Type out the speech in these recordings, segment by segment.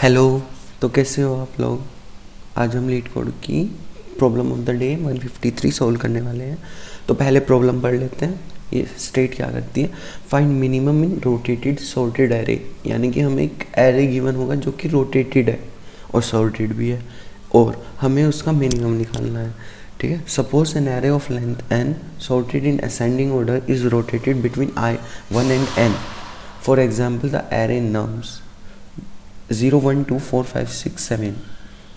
Hello. तो कैसे हो आप लोग। आज हम लीड कोड की problem of the day 153 solve करने वाले हैं। तो पहले प्रॉब्लम पढ़ लेते हैं। ये स्टेट क्या करती है, find minimum in rotated sorted array. यानी कि हमें एक एरे गिवन होगा जो कि रोटेटेड है और सॉर्टेड भी है और हमें उसका मिनिमम निकालना है। ठीक है। Suppose an array of length n sorted in ascending order is rotated between I1 and n. For example, the array nums 0 1 2 4 5 6 7,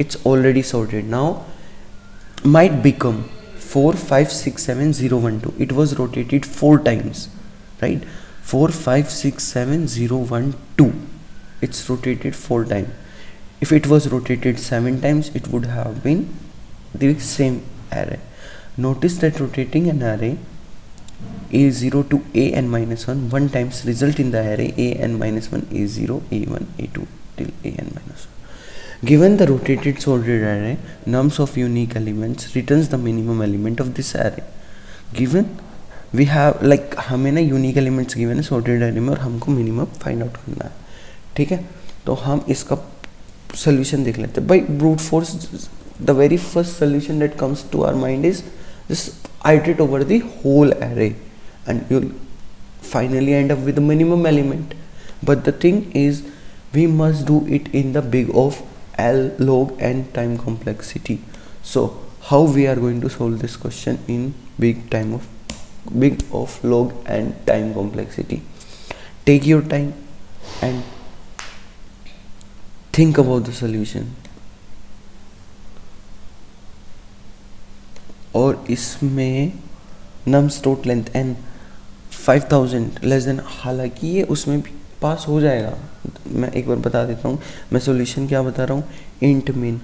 it's already sorted. Now might become 4 5 6 7 0 1 2. It was rotated 4 times, right? 4 5 6 7 0 1 2, it's rotated 4 times. If it was rotated 7 times, it would have been the same array. Notice that rotating an array a0 to an minus 1 one times result in the array an minus 1 a0 a1 a2 till an minus 1. Given the rotated sorted array, nums of unique elements returns the minimum element of this array. Given we have like हमें ना unique elements given है sorted array में और हमको minimum find out करना है। ठीक है। तो हम इसका सोल्यूशन देख लेते हैं। By brute force the very first solution that comes to our mind is just iterate over the whole array and you'll finally end up with the minimum element. But the thing is, we must do it in the big of L log n time complexity. So how we are going to solve this question in big of log n time complexity? Take your time and think about the solution. और इसमें nums टोट length n 5000 less than, हालांकि ये उसमें भी पास हो जाएगा। मैं एक बार बता देता हूँ, मैं सॉल्यूशन क्या बता रहा हूँ। इंट min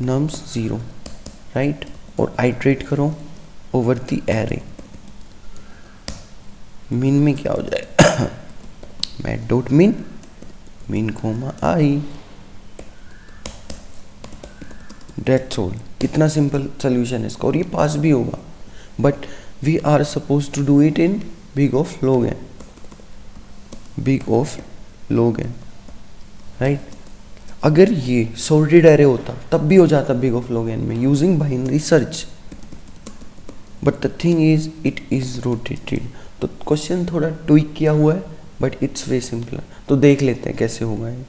नम्स 0, राइट, और आइट्रेट करो ओवर द एरे। min में क्या हो जाएगा math dot min comma I. That's all. कितना सिंपल सोल्यूशन है इसका और ये पास भी होगा। But we are suppose to do it in big of log n, right. अगर ये सॉर्टेड एरे होता तब भी हो जाता बिग ऑफ log n में using binary search, but the thing is it is rotated. तो क्वेश्चन थोड़ा ट्विक किया हुआ है बट इट्स वे सिंपलर। तो देख लेते हैं कैसे होगा ये।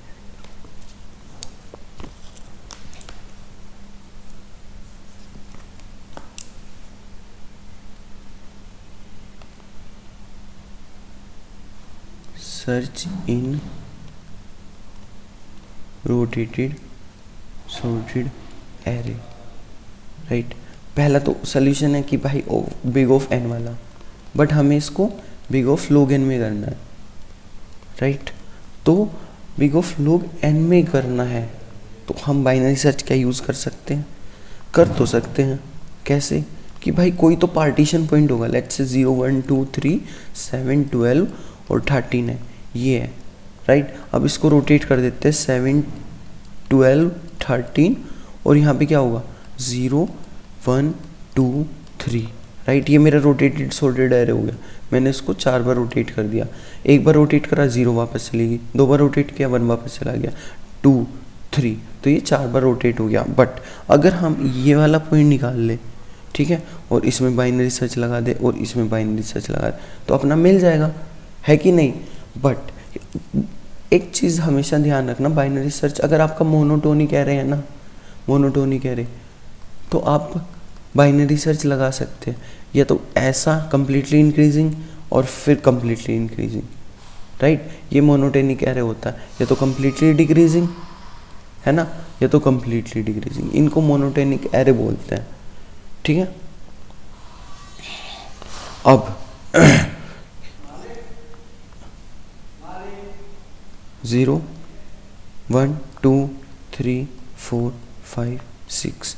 Search in rotated sorted array, right. पहला तो सोल्यूशन है कि भाई बिग ऑफ n वाला, बट हमें इसको बिग ऑफ log n में करना है, राइट। तो बिग ऑफ log n में करना है तो हम बाइनरी सर्च क्या यूज़ कर सकते हैं, कर तो सकते हैं। कैसे कि भाई कोई तो पार्टीशन पॉइंट होगा, लेट्स से 0 1 2 3 7 12 और 13 है, ये है, राइट। अब इसको रोटेट कर देते हैं 7 12 13 और यहाँ पे क्या होगा 0 1 2 3, राइट। ये मेरा रोटेटेड सॉर्टेड एरे हो गया। मैंने इसको 4 बार रोटेट कर दिया। एक बार रोटेट करा 0 वापस चली गई, 2 बार रोटेट किया 1 वापस चला गया, 2 3, तो ये 4 बार रोटेट हो गया। बट अगर हम ये वाला पॉइंट निकाल ले, ठीक है, और इसमें बाइनरी सर्च लगा दे और इसमें बाइनरी सर्च लगा दे तो अपना मिल जाएगा, है कि नहीं। बट एक चीज़ हमेशा ध्यान रखना, बाइनरी सर्च अगर आपका मोनोटोनिक एरे है ना, मोनोटोनिक एरे, तो आप बाइनरी सर्च लगा सकते हैं या तो ऐसा कंप्लीटली इंक्रीजिंग और फिर कंप्लीटली इंक्रीजिंग, राइट। ये मोनोटोनिक एरे होता है, या तो कंप्लीटली डिक्रीजिंग है ना, या तो कंप्लीटली डिक्रीजिंग। इनको मोनोटोनिक एरे बोलते हैं, ठीक है। अब 0 1 2 3 4 5 6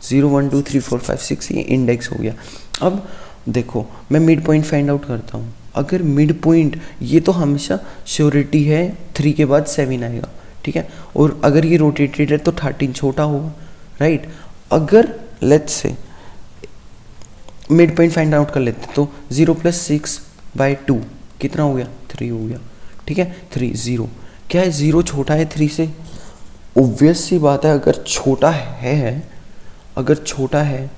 0 1 2 3 4 5 6 ये इंडेक्स हो गया। अब देखो मैं मिड पॉइंट फाइंड आउट करता हूँ। अगर मिड पॉइंट, ये तो हमेशा श्योरिटी है 3 के बाद 7 आएगा, ठीक है। और अगर ये रोटेटेड है तो 13 छोटा होगा, राइट। अगर let's say mid point find out कर लेते तो 0 + 6/2 कितना हो गया 3 हो गया, ठीक है। 3 0 क्या है, 0 छोटा है 3 से? ऑब्वियस सी बात है, अगर छोटा है,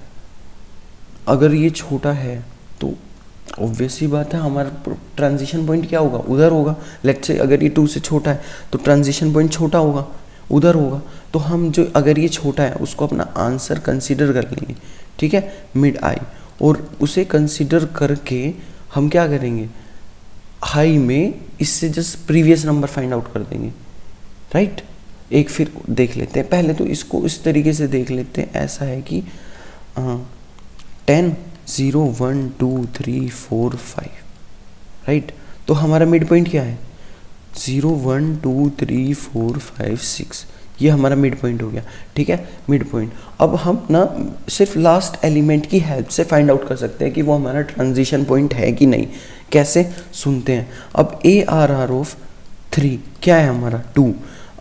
अगर ये छोटा है तो ऑब्वियस सी बात है हमारा ट्रांजिशन पॉइंट क्या होगा, उधर होगा। लेट्स से अगर ये 2 से छोटा है तो ट्रांजिशन पॉइंट छोटा होगा, उधर होगा। तो हम जो अगर ये छोटा है उसको अपना आंसर कंसीडर कर लेंगे, ठीक है, मिड आई, और उसे कंसीडर करके हम क्या करेंगे, हाई में इससे just previous number find out कर देंगे, राइट। एक फिर देख लेते हैं, पहले तो इसको इस तरीके से देख लेते हैं। ऐसा है कि 10 0 1 2 3 4 5, राइट। तो हमारा मिड पॉइंट क्या है, 0 1 2 3 4 5 6, ये हमारा मिड पॉइंट हो गया, ठीक है, मिड पॉइंट। अब हम ना सिर्फ लास्ट एलिमेंट की हेल्प से फाइंड आउट कर सकते हैं कि वो हमारा ट्रांजिशन पॉइंट है कि नहीं। कैसे, सुनते हैं। अब ARR ऑफ 3 क्या है हमारा, 2।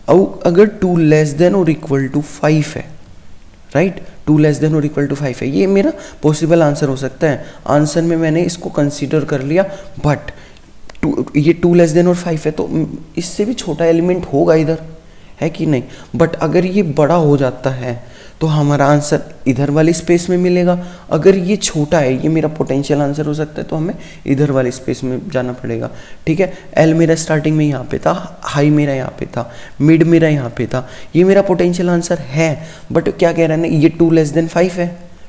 अब अगर 2 लेस देन और इक्वल टू 5 है, राइट, 2 लेस देन और इक्वल टू 5 है, ये मेरा पॉसिबल आंसर हो सकता है। आंसर में मैंने इसको कंसीडर कर लिया, बट ये 2 लेस देन और 5 है तो इससे भी छोटा एलिमेंट होगा इधर, है कि नहीं। बट अगर ये बड़ा हो जाता है तो हमारा आंसर इधर वाली स्पेस में मिलेगा। अगर ये छोटा है, ये मेरा पोटेंशियल आंसर हो सकता है, तो हमें इधर वाली स्पेस में जाना पड़ेगा, ठीक है। एल मेरा स्टार्टिंग में यहाँ पे था, हाई मेरा यहाँ पे था, मिड मेरा यहाँ पे था, ये मेरा पोटेंशियल आंसर है। बट क्या कह रहा है ना, ये 2 लेस देन 5 है,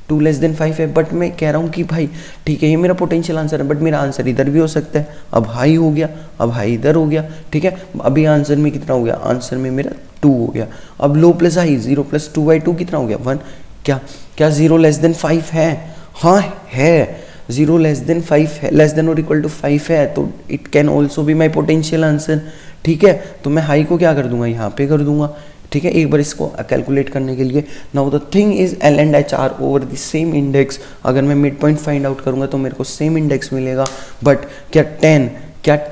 2 लेस देन 5 है। बट मैं कह रहा हूँ कि भाई ठीक है, ये मेरा पोटेंशियल आंसर है, बट मेरा आंसर इधर भी हो सकता है। अब हाई हो गया, अब हाई इधर हो गया, ठीक है। अभी आंसर में कितना हो गया, आंसर में मेरा 2 हो गया। अब लो प्लस हाई, 0 प्लस 2/2 कितना हो गया, 1। क्या 0 लेस देन 5 है? हाँ है, 0 लेस देन 5 है, लेस देन और इक्वल टू 5 है, तो it can also be my potential answer, ठीक है। तो मैं हाई को क्या कर दूंगा, यहाँ पे कर दूंगा, ठीक है, एक बार इसको कैलकुलेट करने के लिए। Now the thing is L and H R over the same index. अगर मैं मिड पॉइंट फाइंड आउट करूंगा तो मेरे को सेम इंडेक्स मिलेगा। बट क्या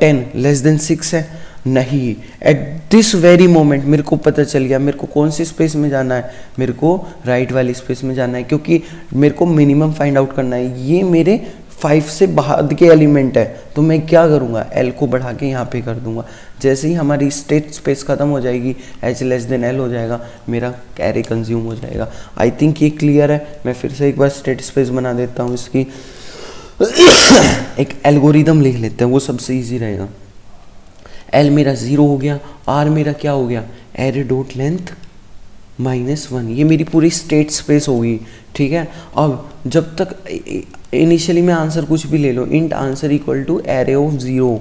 10 लेस देन 6 है? नहीं। एट दिस वेरी मोमेंट मेरे को पता चल गया मेरे को कौन सी स्पेस में जाना है, मेरे को राइट वाली स्पेस में जाना है, क्योंकि मेरे को मिनिमम फाइंड आउट करना है। ये मेरे 5 से बाद के एलिमेंट है, तो मैं क्या करूँगा, एल को बढ़ा के यहाँ पे कर दूंगा। जैसे ही हमारी स्टेट स्पेस खत्म हो जाएगी, एच लेस देन एल हो जाएगा, मेरा कैरे कंज्यूम हो जाएगा। आई थिंक ये क्लियर है। मैं फिर से एक बार स्टेट स्पेस बना देता हूँ इसकी। एक एल्गोरिदम लिख लेते हैं, वो सबसे ईजी रहेगा। एल मेरा 0 हो गया, आर मेरा क्या हो गया, एरे डॉट लेंथ -1, ये मेरी पूरी स्टेट स्पेस होगी, ठीक है। अब जब तक इनिशियली में आंसर कुछ भी ले लो, int answer equal to array of 0,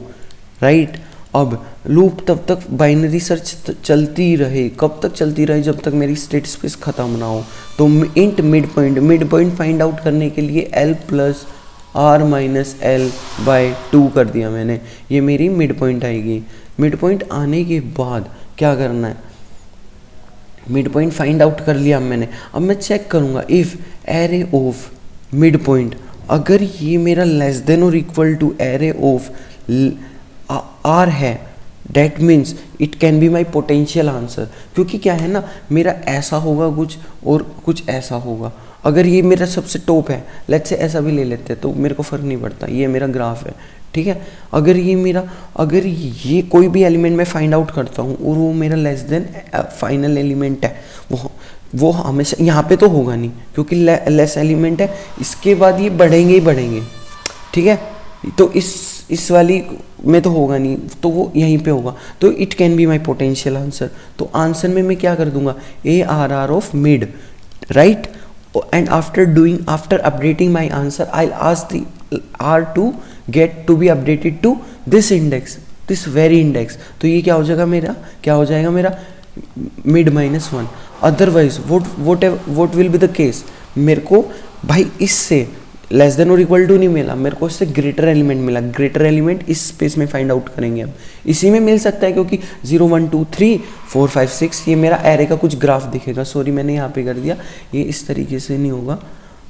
right. अब लूप तब तक बाइनरी सर्च चलती रहे, कब तक चलती रहे, जब तक मेरी स्टेट स्पेस खत्म ना हो। तो int mid point find out करने के लिए L plus R minus L by 2 कर दिया मैंने, ये मेरी मिड पॉइंट आएगी। मिड पॉइंट आने के बाद क्या करना है, मिड पॉइंट फाइंड आउट कर लिया मैंने। अब मैं चेक करूंगा if array of mid point, अगर ये मेरा लेस देन और equal to array of R है, that means it can be my potential answer. क्योंकि क्या है ना, मेरा ऐसा होगा कुछ और कुछ ऐसा होगा। अगर ये मेरा सबसे टॉप है, लेट्स से ऐसा भी ले लेते हैं, तो मेरे को फ़र्क नहीं पड़ता, ये मेरा ग्राफ है, ठीक है। अगर ये कोई भी एलिमेंट मैं फाइंड आउट करता हूँ और वो मेरा लेस देन फाइनल एलिमेंट है, वो हमेशा यहाँ पे तो होगा नहीं, क्योंकि लेस एलिमेंट है, इसके बाद ये बढ़ेंगे ही बढ़ेंगे, ठीक है। तो इस वाली में तो होगा नहीं, तो वो यहीं पे होगा, तो it can be my potential answer. तो आंसर में मैं क्या कर दूंगा, ARR of mid, right. And after updating my answer, I'll ask the R to get to be updated to this index, this very index. तो ये क्या हो जाएगा मेरा mid -1। Otherwise what will be the case, मेरे को भाई इससे लेस देन और इक्वल टू नहीं मिला, मेरे को इससे ग्रेटर एलिमेंट मिला। ग्रेटर एलिमेंट इस स्पेस में फाइंड आउट करेंगे अब, इसी में मिल सकता है, क्योंकि 0 1 2 3 4 5 6 ये मेरा एरे का कुछ ग्राफ दिखेगा। सॉरी मैंने यहाँ पे कर दिया, ये इस तरीके से नहीं होगा।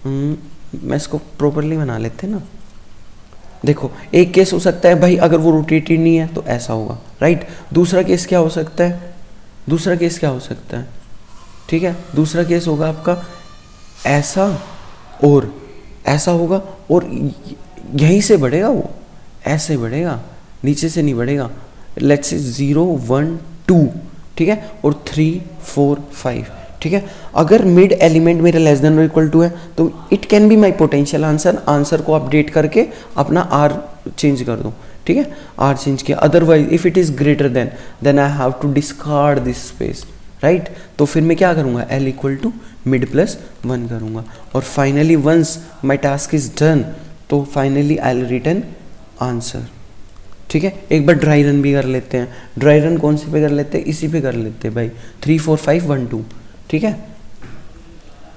मैं इसको प्रॉपरली बना लेते हैं ना। देखो एक केस हो सकता है भाई, अगर वो रोटेटेड नहीं है तो ऐसा होगा, राइट। दूसरा केस क्या हो सकता है, ठीक है। दूसरा केस होगा आपका ऐसा और ऐसा होगा, और यहीं से बढ़ेगा, वो ऐसे बढ़ेगा, नीचे से नहीं बढ़ेगा। लेट्स से 0 1 2, ठीक है, और 3 4 5, ठीक है। अगर मिड एलिमेंट मेरा लेस देन और इक्वल टू है तो it can be my potential answer को अपडेट करके अपना आर चेंज कर दूँ, ठीक है, आर चेंज किया। Otherwise if it is greater than I have to discard this space, right. तो फिर मैं क्या करूँगा, L equal to mid plus 1 करूँगा, और finally once my task is done तो finally I will return answer, ठीक है। एक बार ड्राई रन भी कर लेते हैं। ड्राई रन कौन सी पे कर लेते हैं, इसी पे कर लेते हैं भाई, 3 4 5 1 2, ठीक है,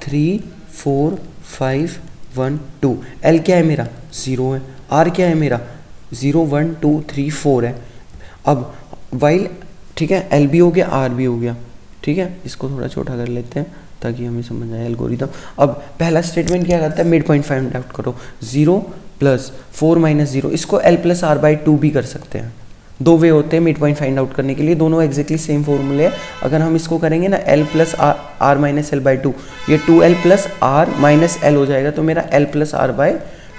3 4 5 1 2। एल क्या है मेरा 0 है, आर क्या है मेरा 0 1 2 3 4 है। अब वाइल, ठीक है, एल भी हो गया आर भी हो गया, ठीक है। इसको थोड़ा छोटा कर लेते हैं ताकि हमें समझ आए एल्गोरिथम। अब पहला स्टेटमेंट क्या करता है, मिड पॉइंट फाइंड आउट करो, 0 प्लस 4 माइनस 0, इसको एल प्लस आर बाई 2 भी कर सकते हैं। दो वे होते हैं मिड पॉइंट फाइंड आउट करने के लिए, दोनों एग्जैक्टली सेम फॉर्मूले है। अगर हम इसको करेंगे ना L plus R minus L by 2, ये 2l plus R minus L हो जाएगा, तो मेरा एल प्लस आर बाई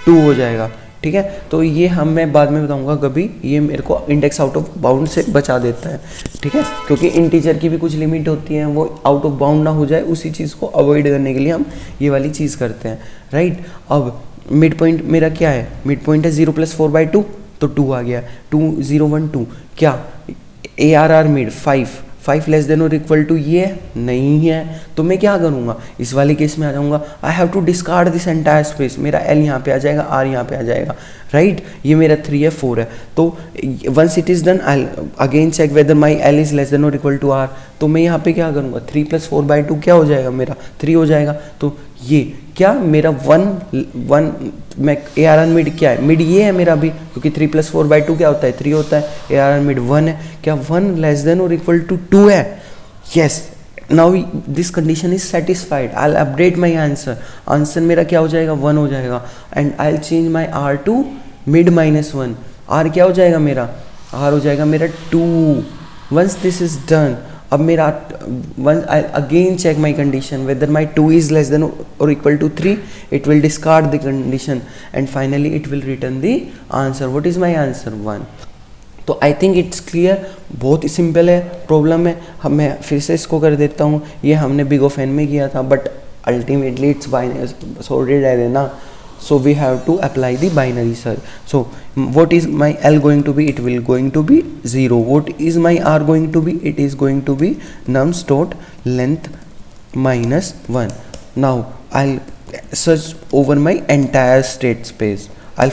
2 हो जाएगा, ठीक है। तो ये मैं बाद में बताऊंगा कभी, ये मेरे को इंडेक्स आउट ऑफ बाउंड से बचा देता है, ठीक है, क्योंकि इंटीजर की भी कुछ लिमिट होती है, वो आउट ऑफ बाउंड ना हो जाए, उसी चीज़ को अवॉइड करने के लिए हम ये वाली चीज़ करते हैं, राइट। अब मिड पॉइंट मेरा क्या है, मिड पॉइंट है 0 प्लस 4 बाई 2, तो 2 आ गया, 2 0 1 2, क्या A R R mid 5 less than और इक्वल टू ये नहीं है, तो मैं क्या करूँगा, इस वाले केस में आ जाऊँगा, I have to discard this entire space, मेरा एल यहाँ पे आ जाएगा, आर यहाँ पे आ जाएगा, राइट। ये मेरा 3 है 4 है, तो once it is done I again check whether my L is less than और इक्वल टू आर, तो मैं यहाँ पे क्या करूँगा, 3 प्लस 4 बाई 2 क्या हो जाएगा, मेरा 3 हो जाएगा। तो ये क्या मेरा 1 मैं ए आर आर मिड क्या है, मिड ये है मेरा भी, क्योंकि 3 प्लस 4 बाई 2 क्या होता है 3 होता है, ए आर आर मिड 1 है, क्या 1 लेस देन और इक्वल टू 2 है, yes. Now this condition is satisfied, I will update my answer मेरा क्या हो जाएगा 1 हो जाएगा, and I will change my R to mid minus 1, R क्या हो जाएगा मेरा, आर हो जाएगा मेरा 2। वंस दिस इज डन, अब मेरा once I again check my condition whether my 2 is less than or equal to 3, it will discard the condition and finally it will return the answer. What is my answer? 1. तो I think it's clear, बहुत ही simple है problem है। हम मैं फिर से इसको कर देता हूँ, ये हमने बिग ऑफ एन में किया था, but ultimately it's binary sorted है ना, so we have to apply the binary search. So what is my L going to be, it will going to be 0. What is my R going to be, it is going to be nums dot length minus 1. Now I'll search over my entire state space. I'll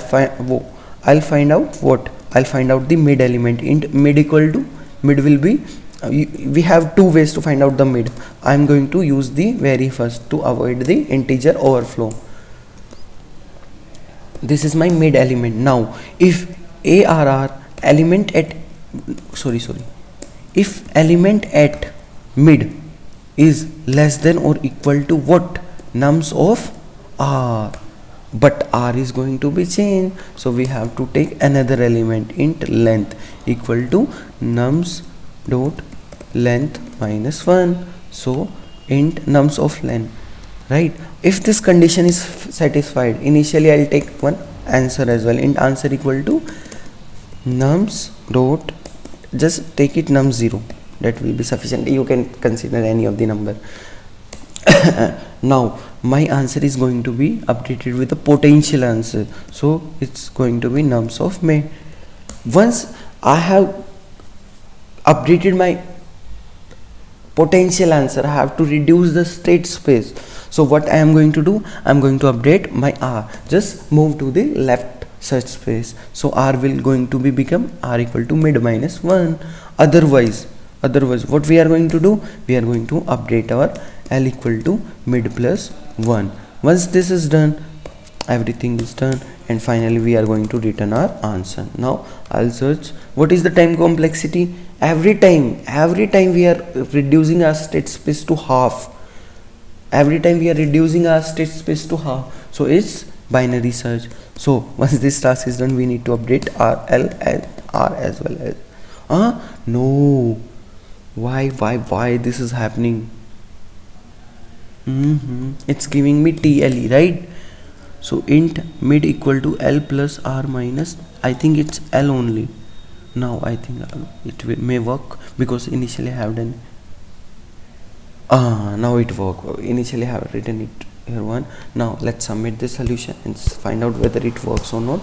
find out what, I'll find out the mid element, int mid equal to, mid will be we have two ways to find out the mid. I'm going to use the very first to avoid the integer overflow. This is my mid element. Now if ARR element at if element at mid is less than or equal to what, nums of R, but R is going to be changed, so we have to take another element, int length equal to nums dot length minus 1, so int nums of length, right. If this condition is satisfied, initially I'll take one answer as well, int answer equal to nums dot, just take it nums 0, that will be sufficient, you can consider any of the number. Now my answer is going to be updated with a potential answer, so it's going to be nums of may. Once I have updated my potential answer, I have to reduce the state space. So what I am going to do, I am going to update my R, just move to the left search space, so R will going to be become R equal to mid minus 1. Otherwise what we are going to do, we are going to update our L equal to mid plus 1. Once this is done, everything is done, and finally we are going to return our answer. Now I'll search what is the time complexity. Every time we are reducing our state space to half, so it's binary search. So once this task is done, we need to update our L and R as well as no, why this is happening. It's giving me TLE, right? So int mid equal to L plus R minus, I think it's L only, Now I think may work, because initially I have done. Now it work. Initially I have written it here one. Now let's submit the solution and find out whether it works or not.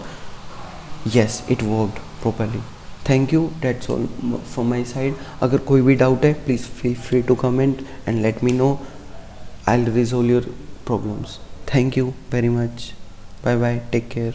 Yes, it worked properly. Thank you. That's all from my side. अगर कोई भी doubt है, please feel free to comment and let me know. I'll resolve your problems. Thank you very much. Bye bye. Take care.